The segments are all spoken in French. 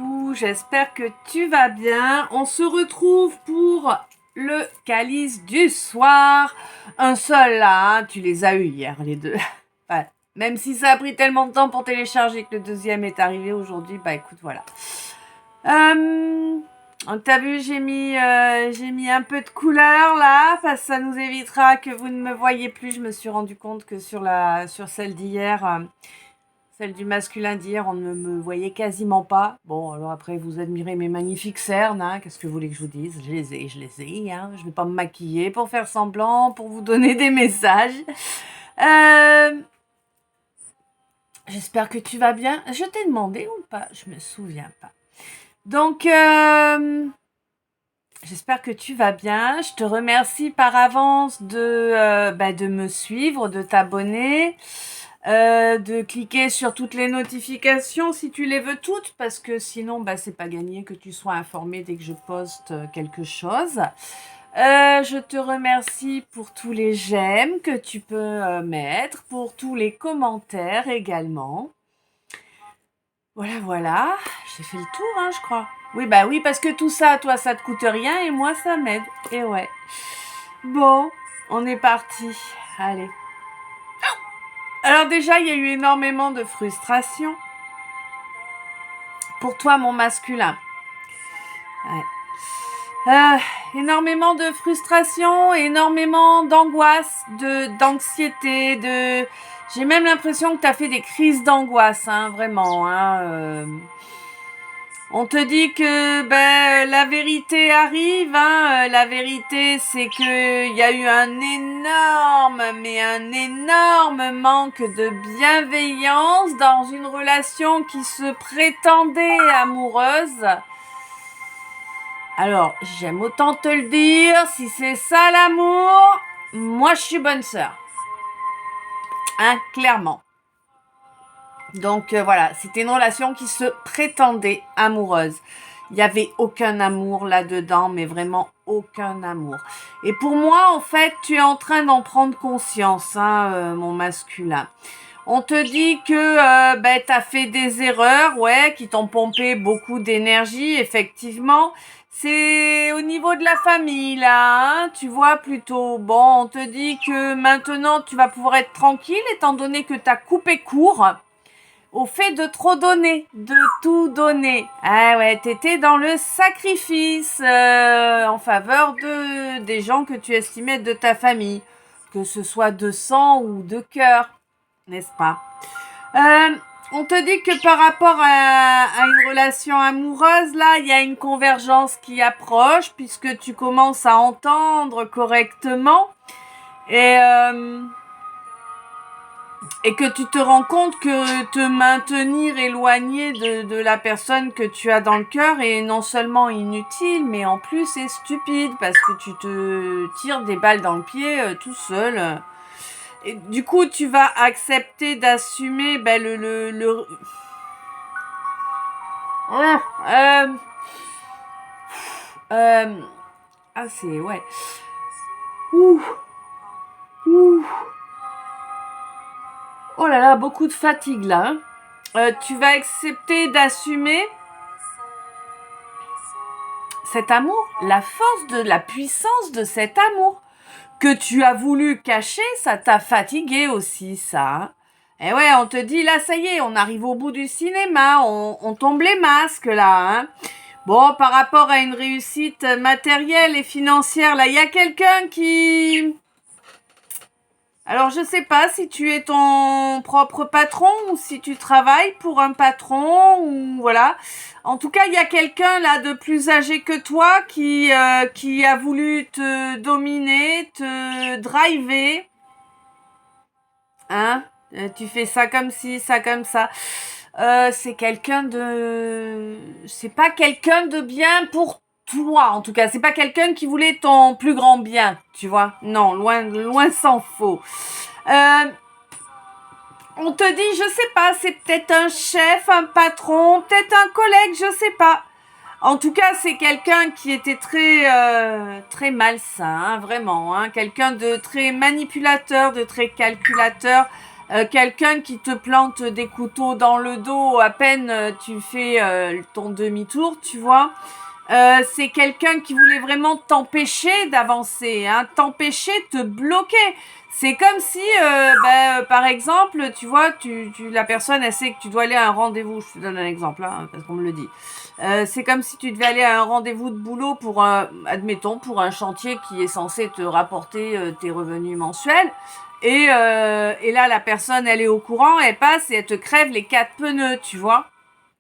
coucou, j'espère que tu vas bien. On se retrouve pour le calice du soir. Un seul là, hein, tu les as eu hier, les deux. Ouais. Même si ça a pris tellement de temps pour télécharger que le deuxième est arrivé aujourd'hui, bah écoute, voilà. T'as vu, j'ai mis un peu de couleur là, parce que ça nous évitera que vous ne me voyez plus. Je me suis rendu compte que sur celle d'hier... celle du masculin d'hier, on ne me voyait quasiment pas. Bon, alors après, vous admirez mes magnifiques cernes, hein. Qu'est-ce que vous voulez que je vous dise? Je les ai, hein. Je ne vais pas me maquiller pour faire semblant, pour vous donner des messages. J'espère que tu vas bien. Je t'ai demandé ou pas? Je me souviens pas. Donc, j'espère que tu vas bien. Je te remercie par avance de me suivre, de t'abonner. De cliquer sur toutes les notifications si tu les veux toutes, parce que sinon c'est pas gagné que tu sois informé dès que je poste quelque chose. Je te remercie pour tous les j'aime que tu peux mettre, pour tous les commentaires également. Voilà, j'ai fait le tour, hein, je crois. Oui, parce que tout ça, toi, ça te coûte rien et moi, ça m'aide. Et ouais. Bon, on est parti. Allez. Alors déjà, il y a eu énormément de frustration. Pour toi, mon masculin. Ouais. Énormément de frustration, énormément d'angoisse, d'anxiété, J'ai même l'impression que tu as fait des crises d'angoisse, hein, vraiment, hein. On te dit que la vérité arrive, hein. La vérité, c'est qu'il y a eu un énorme manque de bienveillance dans une relation qui se prétendait amoureuse. Alors, j'aime autant te le dire, si c'est ça l'amour, moi je suis bonne sœur. Hein, clairement. Donc voilà, c'était une relation qui se prétendait amoureuse. Il n'y avait aucun amour là-dedans, mais vraiment aucun amour. Et pour moi, en fait, tu es en train d'en prendre conscience, hein, mon masculin. On te dit que tu as fait des erreurs, ouais, qui t'ont pompé beaucoup d'énergie, effectivement. C'est au niveau de la famille, là, hein, tu vois, plutôt. Bon, on te dit que maintenant, tu vas pouvoir être tranquille, étant donné que tu as coupé court au fait de trop donner, de tout donner. Ah ouais, t'étais dans le sacrifice en faveur des gens que tu estimais de ta famille, que ce soit de sang ou de cœur, n'est-ce pas? On te dit que par rapport à une relation amoureuse, là, il y a une convergence qui approche, puisque tu commences à entendre correctement et que tu te rends compte que te maintenir éloigné de la personne que tu as dans le cœur est non seulement inutile, mais en plus c'est stupide, parce que tu te tires des balles dans le pied tout seul. Et du coup, tu vas accepter d'assumer c'est... Ouais. Oh là là, beaucoup de fatigue là. Tu vas accepter d'assumer cet amour, la force de la puissance de cet amour que tu as voulu cacher, ça t'a fatigué aussi, ça. Et ouais, on te dit, là, ça y est, on arrive au bout du cinéma, on tombe les masques, là, hein. Bon, par rapport à une réussite matérielle et financière, là, il y a quelqu'un qui... Alors, je sais pas si tu es ton propre patron ou si tu travailles pour un patron ou voilà. En tout cas, il y a quelqu'un là de plus âgé que toi qui a voulu te dominer, te driver. Hein? Tu fais ça comme ci, ça comme ça. C'est pas quelqu'un de bien pour toi, en tout cas. C'est pas quelqu'un qui voulait ton plus grand bien, tu vois. Non, loin s'en faut. On te dit, je sais pas, c'est peut-être un chef, un patron, peut-être un collègue, je sais pas. En tout cas, c'est quelqu'un qui était très malsain, hein, vraiment. Hein, quelqu'un de très manipulateur, de très calculateur. quelqu'un qui te plante des couteaux dans le dos, à peine tu fais ton demi-tour, tu vois. C'est quelqu'un qui voulait vraiment t'empêcher d'avancer, hein, t'empêcher, te bloquer. C'est comme si, par exemple, tu vois, la personne, elle sait que tu dois aller à un rendez-vous. Je te donne un exemple, hein, parce qu'on me le dit. C'est comme si tu devais aller à un rendez-vous de boulot pour, admettons, pour un chantier qui est censé te rapporter tes revenus mensuels. Et là, la personne, elle est au courant, elle passe et elle te crève les 4 pneus, tu vois.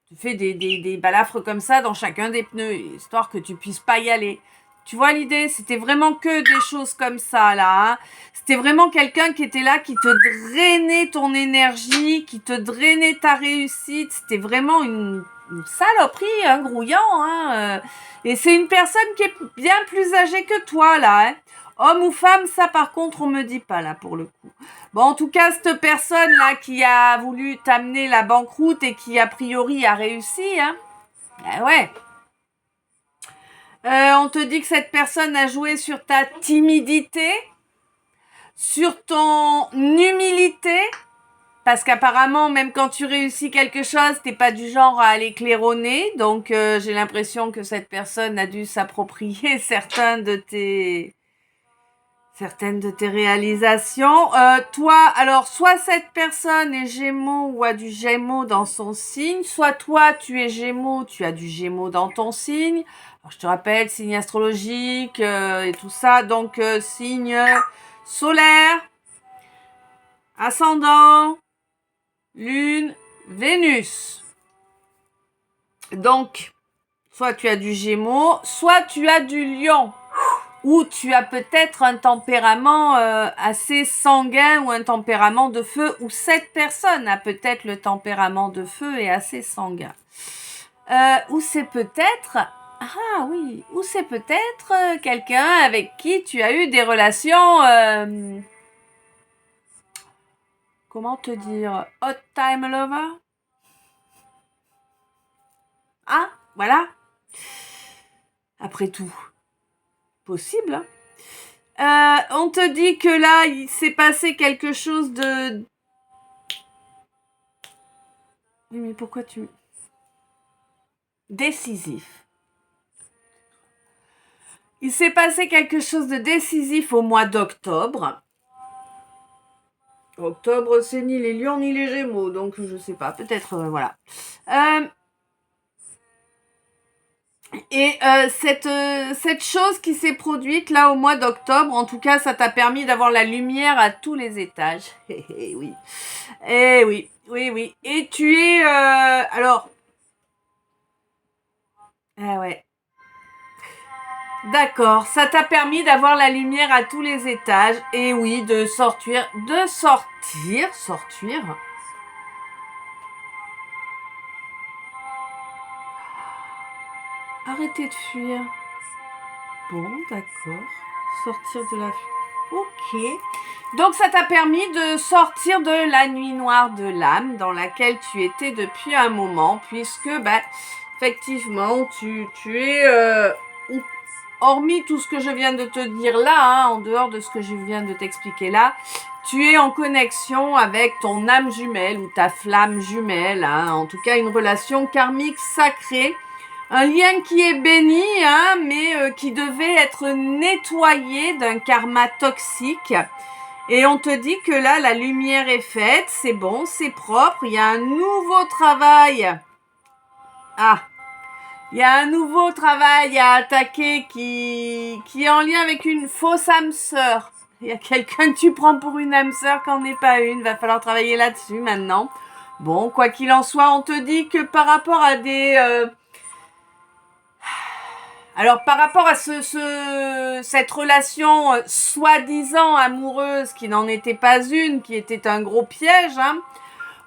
Tu fais des balafres comme ça dans chacun des pneus, histoire que tu puisses pas y aller. Tu vois l'idée? C'était vraiment que des choses comme ça, là. Hein. C'était vraiment quelqu'un qui était là, qui te drainait ton énergie, qui te drainait ta réussite. C'était vraiment une saloperie, un grouillant. Hein. Et c'est une personne qui est bien plus âgée que toi, là. Hein. Homme ou femme, ça par contre, on me dit pas, là, pour le coup. Bon, en tout cas, cette personne-là qui a voulu t'amener la banqueroute et qui, a priori, a réussi, hein. Ouais. On te dit que cette personne a joué sur ta timidité, sur ton humilité, parce qu'apparemment, même quand tu réussis quelque chose, t'es pas du genre à aller claironner. Donc, j'ai l'impression que cette personne a dû s'approprier certaines de tes réalisations. Toi, alors, soit cette personne est Gémeaux ou a du Gémeaux dans son signe, soit toi, tu es Gémeaux, tu as du Gémeaux dans ton signe. Alors, je te rappelle, signe astrologique et tout ça. Donc, signe solaire, ascendant, lune, Vénus. Donc, soit tu as du Gémeaux, soit tu as du Lion. Ou tu as peut-être un tempérament assez sanguin ou un tempérament de feu, ou cette personne a peut-être le tempérament de feu et assez sanguin. Ou c'est peut-être, ah oui, ou c'est peut-être quelqu'un avec qui tu as eu des relations, comment te dire, hot time lover. Ah, voilà. Après tout, possible, hein. On te dit que là, il s'est passé quelque chose de... Oui, mais pourquoi tu... Décisif. Il s'est passé quelque chose de décisif au mois d'octobre. Octobre, c'est ni les lions ni les gémeaux, donc je sais pas, peut-être, voilà. Et cette chose qui s'est produite là au mois d'octobre, en tout cas, ça t'a permis d'avoir la lumière à tous les étages. Oui. Eh oui, oui, oui. Et tu es... alors... Ah ouais. D'accord, ça t'a permis d'avoir la lumière à tous les étages. Et oui, de sortir... Sortir... Arrêtez de fuir. Bon, d'accord. Sortir de la... Ok. Donc, ça t'a permis de sortir de la nuit noire de l'âme dans laquelle tu étais depuis un moment, puisque, effectivement, tu es... hormis tout ce que je viens de te dire là, hein, en dehors de ce que je viens de t'expliquer là, tu es en connexion avec ton âme jumelle ou ta flamme jumelle, hein, en tout cas une relation karmique sacrée. Un lien qui est béni, hein, mais qui devait être nettoyé d'un karma toxique. Et on te dit que là, la lumière est faite, c'est bon, c'est propre, il y a un nouveau travail. Ah, il y a un nouveau travail à attaquer qui est en lien avec une fausse âme sœur. Il y a quelqu'un que tu prends pour une âme sœur quand n'est pas une. Va falloir travailler là-dessus maintenant. Bon, quoi qu'il en soit, on te dit que par rapport à des... Alors, par rapport à cette relation soi-disant amoureuse qui n'en était pas une, qui était un gros piège, hein,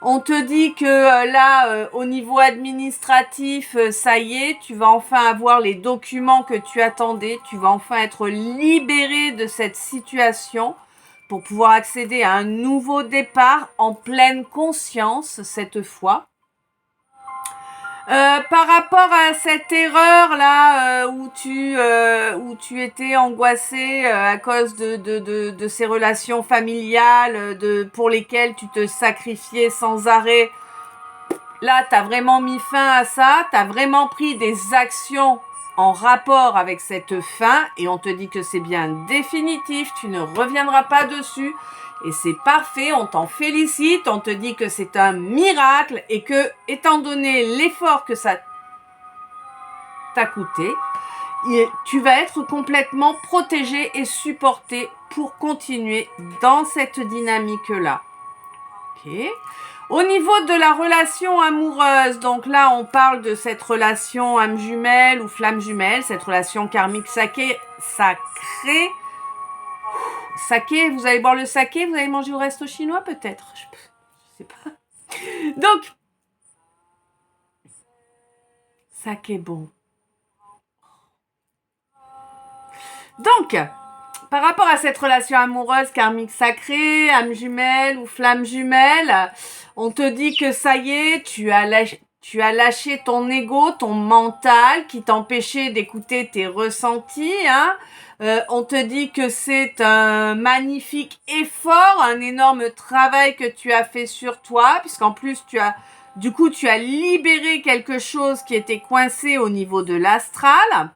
on te dit que là, au niveau administratif, ça y est, tu vas enfin avoir les documents que tu attendais, tu vas enfin être libéré de cette situation pour pouvoir accéder à un nouveau départ en pleine conscience cette fois. Par rapport à cette erreur là où tu étais angoissée à cause de ces relations familiales pour lesquelles tu te sacrifiais sans arrêt, là t'as vraiment mis fin à ça, t'as vraiment pris des actions en rapport avec cette fin et on te dit que c'est bien définitif, tu ne reviendras pas dessus. Et c'est parfait, on t'en félicite, on te dit que c'est un miracle et que, étant donné l'effort que ça t'a coûté, tu vas être complètement protégé et supporté pour continuer dans cette dynamique-là. Ok. Au niveau de la relation amoureuse, donc là on parle de cette relation âme jumelle ou flamme jumelle, cette relation karmique sacrée. Saké, vous allez boire le saké, vous allez manger au resto chinois peut-être, je sais pas. Donc, saké bon. Donc, par rapport à cette relation amoureuse karmique sacrée, âme jumelle ou flamme jumelle, on te dit que ça y est, tu as lâché ton ego, ton mental qui t'empêchait d'écouter tes ressentis, hein. On te dit que c'est un magnifique effort, un énorme travail que tu as fait sur toi, puisqu'en plus tu as libéré quelque chose qui était coincé au niveau de l'astral.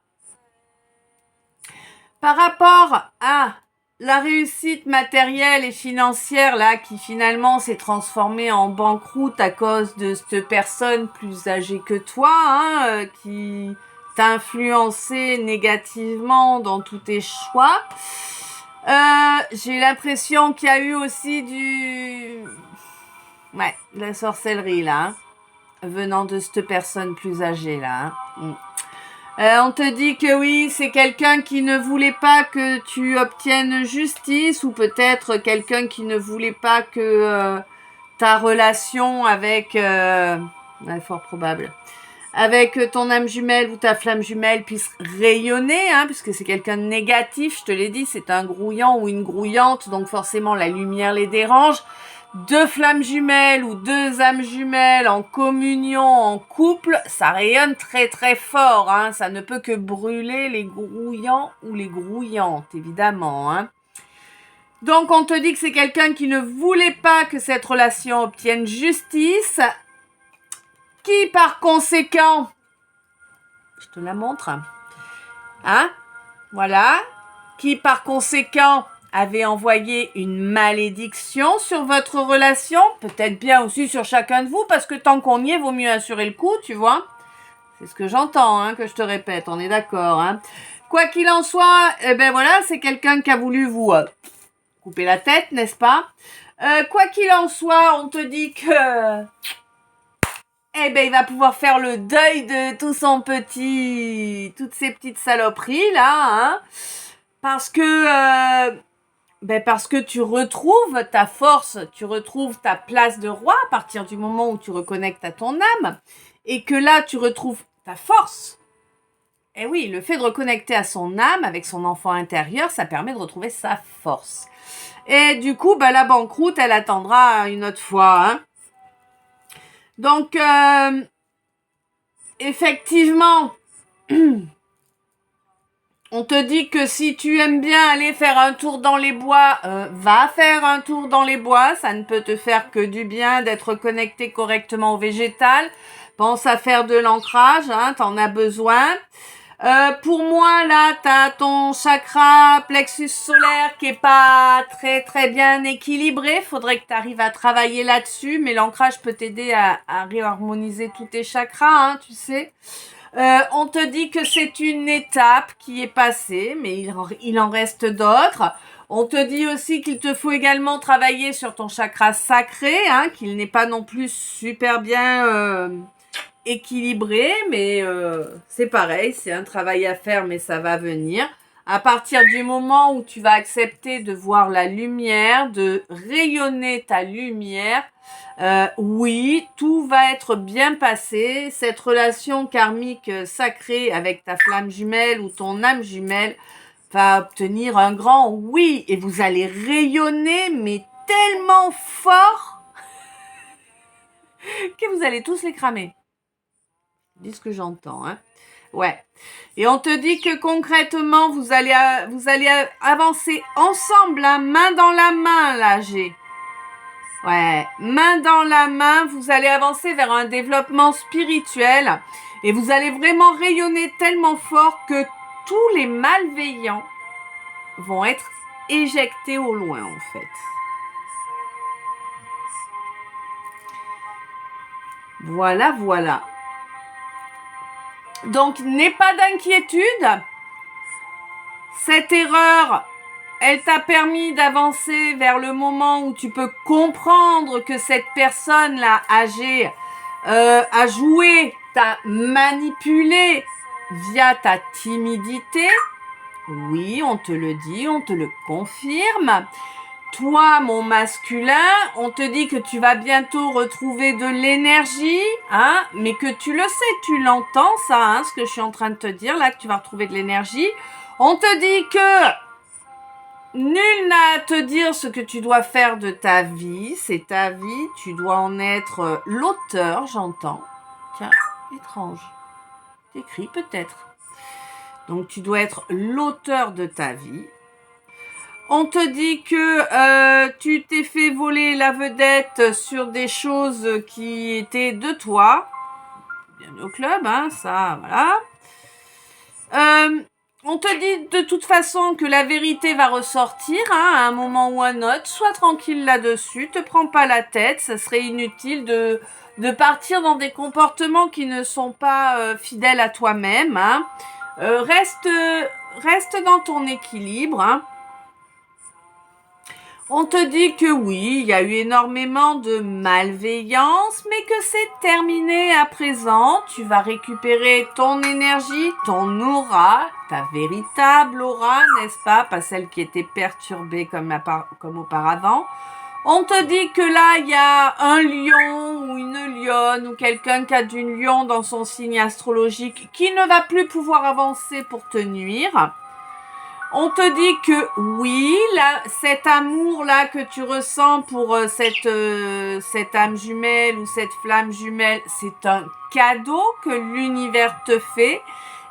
Par rapport à la réussite matérielle et financière là qui finalement s'est transformée en banqueroute à cause de cette personne plus âgée que toi, hein, qui t'a influencé négativement dans tous tes choix. J'ai l'impression qu'il y a eu aussi de la sorcellerie là, hein, venant de cette personne plus âgée là. Hein. On te dit que oui, c'est quelqu'un qui ne voulait pas que tu obtiennes justice ou peut-être quelqu'un qui ne voulait pas que ta relation avec, fort probable, avec ton âme jumelle ou ta flamme jumelle puisse rayonner, hein, puisque c'est quelqu'un de négatif, je te l'ai dit, c'est un grouillant ou une grouillante, donc forcément la lumière les dérange. Deux flammes jumelles ou deux âmes jumelles en communion, en couple, ça rayonne très très fort, hein. Ça ne peut que brûler les grouillants ou les grouillantes, évidemment, hein. Donc on te dit que c'est quelqu'un qui ne voulait pas que cette relation obtienne justice, qui par conséquent, je te la montre, hein, voilà, qui par conséquent avait envoyé une malédiction sur votre relation, peut-être bien aussi sur chacun de vous, parce que tant qu'on y est, vaut mieux assurer le coup, tu vois. C'est ce que j'entends, hein, que je te répète, on est d'accord, hein. Quoi qu'il en soit, voilà, c'est quelqu'un qui a voulu vous couper la tête, n'est-ce pas? Quoi qu'il en soit, on te dit que il va pouvoir faire le deuil de toutes ces petites saloperies là, hein, parce que tu retrouves ta force, tu retrouves ta place de roi à partir du moment où tu reconnectes à ton âme et que là tu retrouves ta force. Et oui, le fait de reconnecter à son âme avec son enfant intérieur, ça permet de retrouver sa force. Et du coup, la banqueroute, elle attendra une autre fois, hein. Donc, effectivement, on te dit que si tu aimes bien aller faire un tour dans les bois, va faire un tour dans les bois. Ça ne peut te faire que du bien d'être connecté correctement au végétal. Pense à faire de l'ancrage, hein, t'en as besoin. Pour moi, là, t'as ton chakra plexus solaire qui est pas très très bien équilibré. Faudrait que tu arrives à travailler là-dessus, mais l'ancrage peut t'aider à réharmoniser tous tes chakras, hein, tu sais. On te dit que c'est une étape qui est passée, mais il en reste d'autres. On te dit aussi qu'il te faut également travailler sur ton chakra sacré, hein, qu'il n'est pas non plus super bien équilibré, mais c'est pareil, c'est un travail à faire, mais ça va venir. À partir du moment où tu vas accepter de voir la lumière, de rayonner ta lumière, oui, tout va être bien passé. Cette relation karmique sacrée avec ta flamme jumelle ou ton âme jumelle va obtenir un grand oui. Et vous allez rayonner, mais tellement fort que vous allez tous les cramer. dis ce que j'entends, hein. Ouais. Et on te dit que concrètement, vous allez avancer ensemble, hein, main dans la main, là, G. Ouais, main dans la main, vous allez avancer vers un développement spirituel et vous allez vraiment rayonner tellement fort que tous les malveillants vont être éjectés au loin, en fait. Voilà, voilà. Donc, n'aie pas d'inquiétude. Cette erreur, elle t'a permis d'avancer vers le moment où tu peux comprendre que cette personne-là, âgée, a joué, t'a manipulé via ta timidité. Oui, on te le dit, on te le confirme. Toi, mon masculin, on te dit que tu vas bientôt retrouver de l'énergie, hein, mais que tu le sais, tu l'entends, ça, hein, ce que je suis en train de te dire, là, que tu vas retrouver de l'énergie. On te dit que nul n'a à te dire ce que tu dois faire de ta vie, c'est ta vie, tu dois en être l'auteur, j'entends. Tiens, étrange. T'écris peut-être. Donc, tu dois être l'auteur de ta vie. On te dit que tu t'es fait voler la vedette sur des choses qui étaient de toi. Bienvenue au club, hein, ça, voilà. On te dit de toute façon que la vérité va ressortir, hein, à un moment ou à un autre. Sois tranquille là-dessus, te prends pas la tête. Ça serait inutile de partir dans des comportements qui ne sont pas fidèles à toi-même. Hein. Reste dans ton équilibre, hein. On te dit que oui, il y a eu énormément de malveillance, mais que c'est terminé à présent. Tu vas récupérer ton énergie, ton aura, ta véritable aura, n'est-ce pas? Pas celle qui était perturbée comme auparavant. On te dit que là, il y a un lion ou une lionne ou quelqu'un qui a du lion dans son signe astrologique qui ne va plus pouvoir avancer pour te nuire. On te dit que oui, là, cet amour-là que tu ressens pour cette âme jumelle ou cette flamme jumelle, c'est un cadeau que l'univers te fait.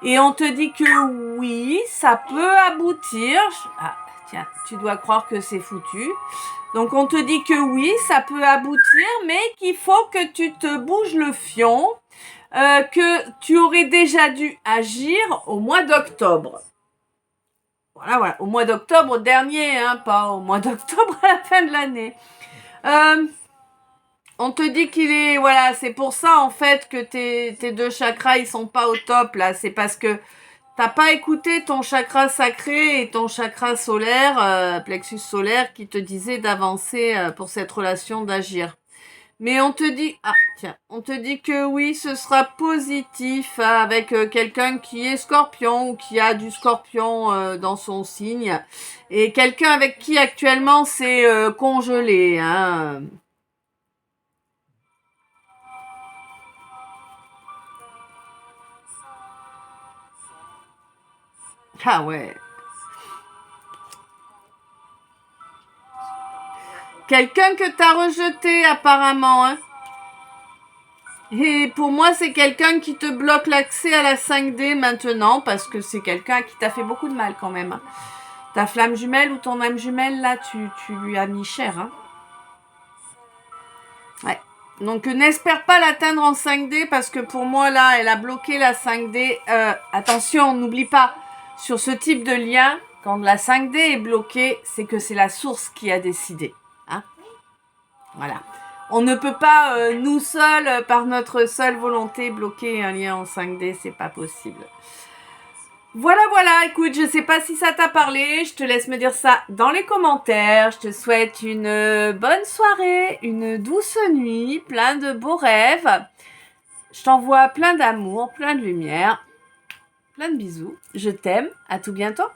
Et on te dit que oui, ça peut aboutir. Ah, tiens, tu dois croire que c'est foutu. Donc, on te dit que oui, ça peut aboutir, mais qu'il faut que tu te bouges le fion, que tu aurais déjà dû agir au mois d'octobre. Voilà, au mois d'octobre dernier, hein, pas au mois d'octobre à la fin de l'année. On te dit qu'il est, voilà, c'est pour ça en fait que tes deux chakras ils sont pas au top là. C'est parce que t'as pas écouté ton chakra sacré et ton chakra solaire, plexus solaire, qui te disait d'avancer pour cette relation, d'agir. Mais on te dit, on te dit que oui, ce sera positif avec quelqu'un qui est scorpion ou qui a du scorpion dans son signe. Et quelqu'un avec qui actuellement c'est congelé, hein. Ah ouais. Quelqu'un que t'as rejeté apparemment, hein. Et pour moi, c'est quelqu'un qui te bloque l'accès à la 5D maintenant, parce que c'est quelqu'un qui t'a fait beaucoup de mal quand même. Ta flamme jumelle ou ton âme jumelle, là, tu lui as mis cher. Hein. Ouais. Donc, n'espère pas l'atteindre en 5D, parce que pour moi, là, elle a bloqué la 5D. Attention, n'oublie pas, sur ce type de lien, quand la 5D est bloquée, c'est que c'est la source qui a décidé. Hein. Voilà. On ne peut pas, nous seuls, par notre seule volonté, bloquer un lien en 5D, c'est pas possible. Voilà, écoute, je sais pas si ça t'a parlé, je te laisse me dire ça dans les commentaires. Je te souhaite une bonne soirée, une douce nuit, plein de beaux rêves. Je t'envoie plein d'amour, plein de lumière, plein de bisous. Je t'aime, à tout bientôt.